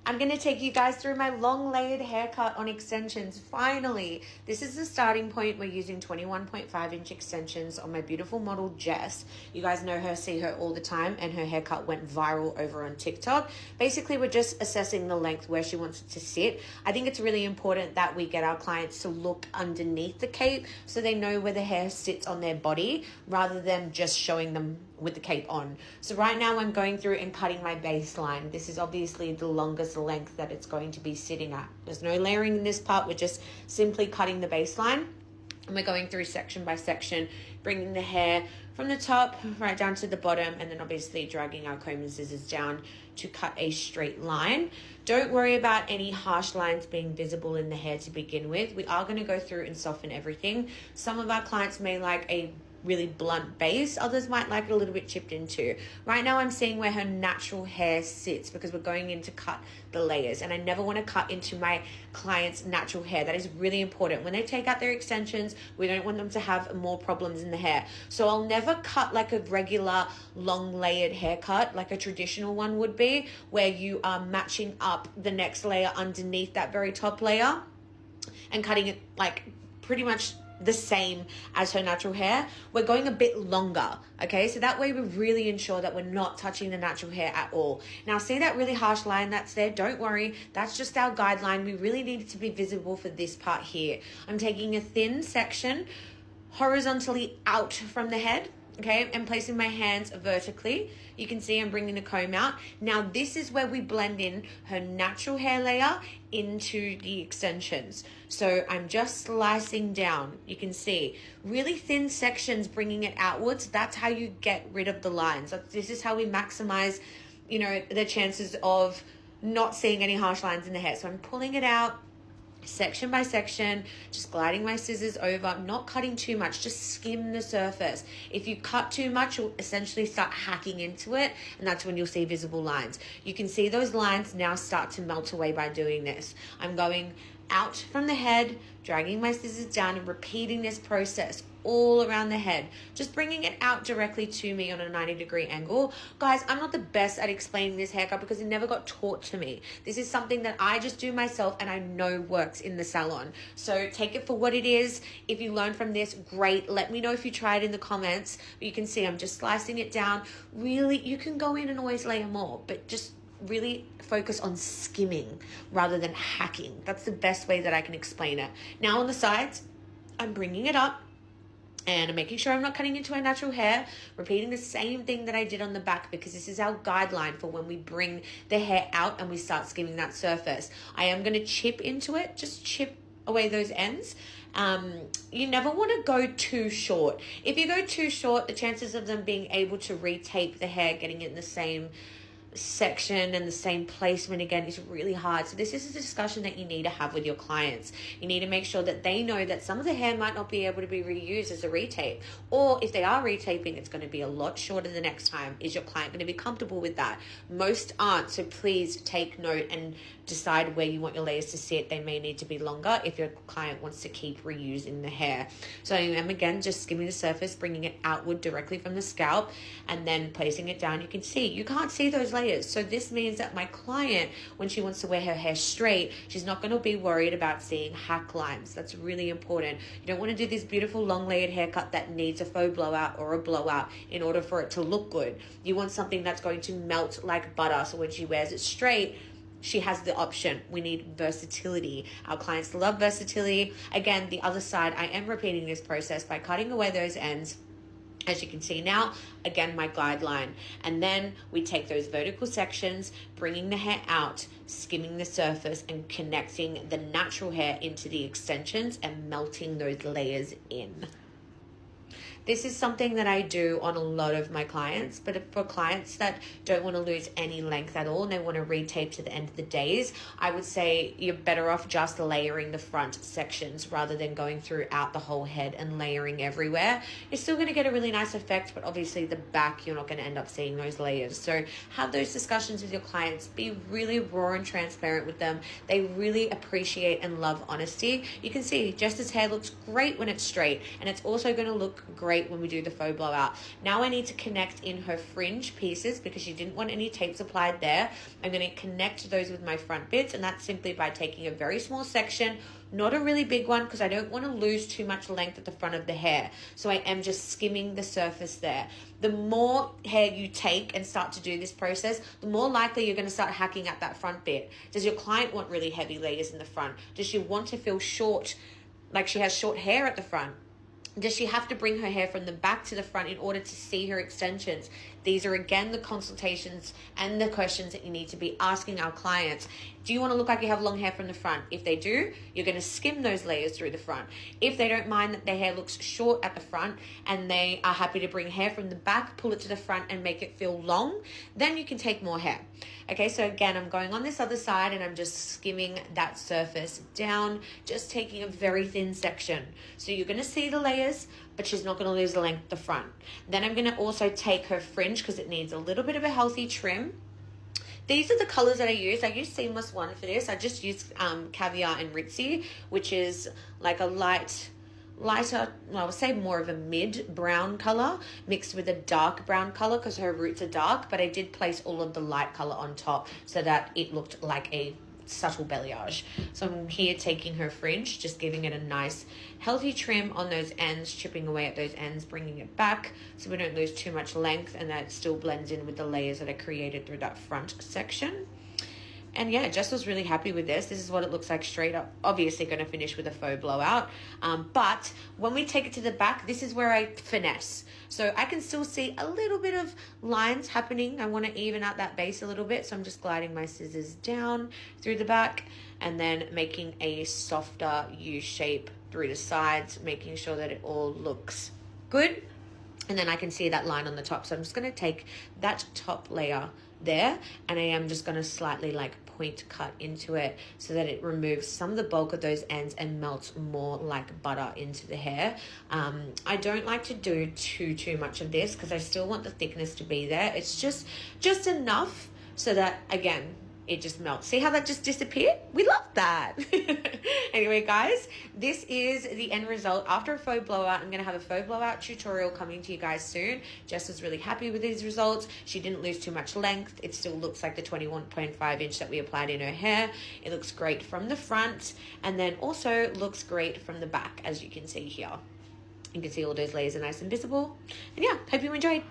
I'm going to take you guys through my long layered haircut on extensions. Finally, this is the starting point. We're using 21.5-inch extensions on my beautiful model, Jess. You guys know her, see her all the time, and her haircut went viral over on TikTok. Basically, we're just assessing the length where she wants it to sit. I think it's really important that we get our clients to look underneath the cape so they know where the hair sits on their body rather than just showing them with the cape on. So right now I'm going through and cutting my baseline. This is obviously the longest length that it's going to be sitting at. There's no layering in this part. We're just simply cutting the baseline. And we're going through section by section, bringing the hair from the top right down to the bottom, and then obviously dragging our comb and scissors down to cut a straight line. Don't worry about any harsh lines being visible in the hair to begin with. We are going to go through and soften everything. Some of our clients may like a really blunt base, others might like it a little bit chipped into. Right now I'm seeing where her natural hair sits because we're going in to cut the layers, and I never want to cut into my client's natural hair. That is really important. When they take out their extensions, we don't want them to have more problems in the hair. So I'll never cut like a regular long layered haircut like a traditional one would be, where you are matching up the next layer underneath that very top layer and cutting it like pretty much the same as her natural hair. We're going a bit longer, okay? So that way we really ensure that we're not touching the natural hair at all. Now, see that really harsh line that's there? Don't worry, that's just our guideline. We really need it to be visible for this part here. I'm taking a thin section horizontally out from the head, okay, and placing my hands vertically. You can see I'm bringing the comb out. Now this is where we blend in her natural hair layer into the extensions. So I'm just slicing down. You can see really thin sections, bringing it outwards. That's how you get rid of the lines. This is how we maximize, you know, the chances of not seeing any harsh lines in the hair. So I'm pulling it out section by section, just gliding my scissors over, not cutting too much, just skim the surface. If you cut too much, you'll essentially start hacking into it, and that's when you'll see visible lines. You can see those lines now start to melt away by doing this. I'm going out from the head, dragging my scissors down and repeating this process all around the head, just bringing it out directly to me on a 90-degree angle. Guys, I'm not the best at explaining this haircut because it never got taught to me. This is something that I just do myself and I know works in the salon. So take it for what it is. If you learn from this, great. Let me know if you try it in the comments. But you can see I'm just slicing it down. Really, you can go in and always layer more, but just really focus on skimming rather than hacking. That's the best way that I can explain it. Now on the sides, I'm bringing it up and I'm making sure I'm not cutting into our natural hair, repeating the same thing that I did on the back because this is our guideline for when we bring the hair out and we start skimming that surface. I am going to chip into it, just chip away those ends. You never want to go too short. If you go too short, the chances of them being able to retape the hair, getting it in the same section and the same placement again is really hard. So this is a discussion that you need to have with your clients. You need to make sure that they know that some of the hair might not be able to be reused as a retape, or if they are retaping, it's going to be a lot shorter the next time. Is your client going to be comfortable with that? Most aren't, so please take note and decide where you want your layers to sit. They may need to be longer if your client wants to keep reusing the hair. So I am again just skimming the surface, bringing it outward directly from the scalp and then placing it down. You can see, you can't see those layers. So this means that my client, when she wants to wear her hair straight, she's not going to be worried about seeing hack lines. That's really important. You don't want to do this beautiful long layered haircut that needs a faux blowout or a blowout in order for it to look good. You want something that's going to melt like butter. So when she wears it straight, she has the option. We need versatility. Our clients love versatility. Again, the other side, I am repeating this process by cutting away those ends. As you can see now, again, my guideline. And then we take those vertical sections, bringing the hair out, skimming the surface and connecting the natural hair into the extensions and melting those layers in. This is something that I do on a lot of my clients, but for clients that don't want to lose any length at all and they want to retape to the end of the days, I would say you're better off just layering the front sections rather than going throughout the whole head and layering everywhere. You're still going to get a really nice effect, but obviously the back, you're not going to end up seeing those layers. So have those discussions with your clients. Be really raw and transparent with them. They really appreciate and love honesty. You can see Jess's hair looks great when it's straight, and it's also going to look great great when we do the faux blowout. Now I need to connect in her fringe pieces because she didn't want any tapes applied there. I'm going to connect those with my front bits, and that's simply by taking a very small section, not a really big one because I don't want to lose too much length at the front of the hair. So I am just skimming the surface there. The more hair you take and start to do this process, the more likely you're going to start hacking at that front bit. Does your client want really heavy layers in the front? Does she want to feel short, like she has short hair at the front? Does she have to bring her hair from the back to the front in order to see her extensions? These are, again, the consultations and the questions that you need to be asking our clients. Do you want to look like you have long hair from the front? If they do, you're going to skim those layers through the front. If they don't mind that their hair looks short at the front and they are happy to bring hair from the back, pull it to the front and make it feel long, then you can take more hair. Okay, so again, I'm going on this other side and I'm just skimming that surface down, just taking a very thin section. So you're going to see the layers, but she's not going to lose the length at the front. Then I'm going to also take her fringe because it needs a little bit of a healthy trim. These are the colors that I use. I use Seamless One for this. I just use Caviar and Ritzy, which is like a lighter, well, I would say more of a mid brown color mixed with a dark brown color because her roots are dark, but I did place all of the light color on top so that it looked like a subtle balayage. So I'm here taking her fringe, just giving it a nice healthy trim on those ends, chipping away at those ends, bringing it back so we don't lose too much length and that it still blends in with the layers that I created through that front section. And yeah, Jess was really happy with this. This is what it looks like straight up. Obviously going to finish with a faux blowout. But when we take it to the back, this is where I finesse. So I can still see a little bit of lines happening. I want to even out that base a little bit. So I'm just gliding my scissors down through the back and then making a softer U shape through the sides, making sure that it all looks good. And then I can see that line on the top. So I'm just going to take that top layer there and I am just going to slightly like point cut into it so that it removes some of the bulk of those ends and melts more like butter into the hair. I don't like to do too much of this because I still want the thickness to be there. It's just enough so that, again, it just melts. See how that just disappeared? We love that. Anyway, guys, this is the end result after a faux blowout. I'm going to have a faux blowout tutorial coming to you guys soon. Jess was really happy with these results. She didn't lose too much length. It still looks like the 21.5 inch that we applied in her hair. It looks great from the front and then also looks great from the back, as you can see here. You can see all those layers are nice and visible. And yeah, hope you enjoyed.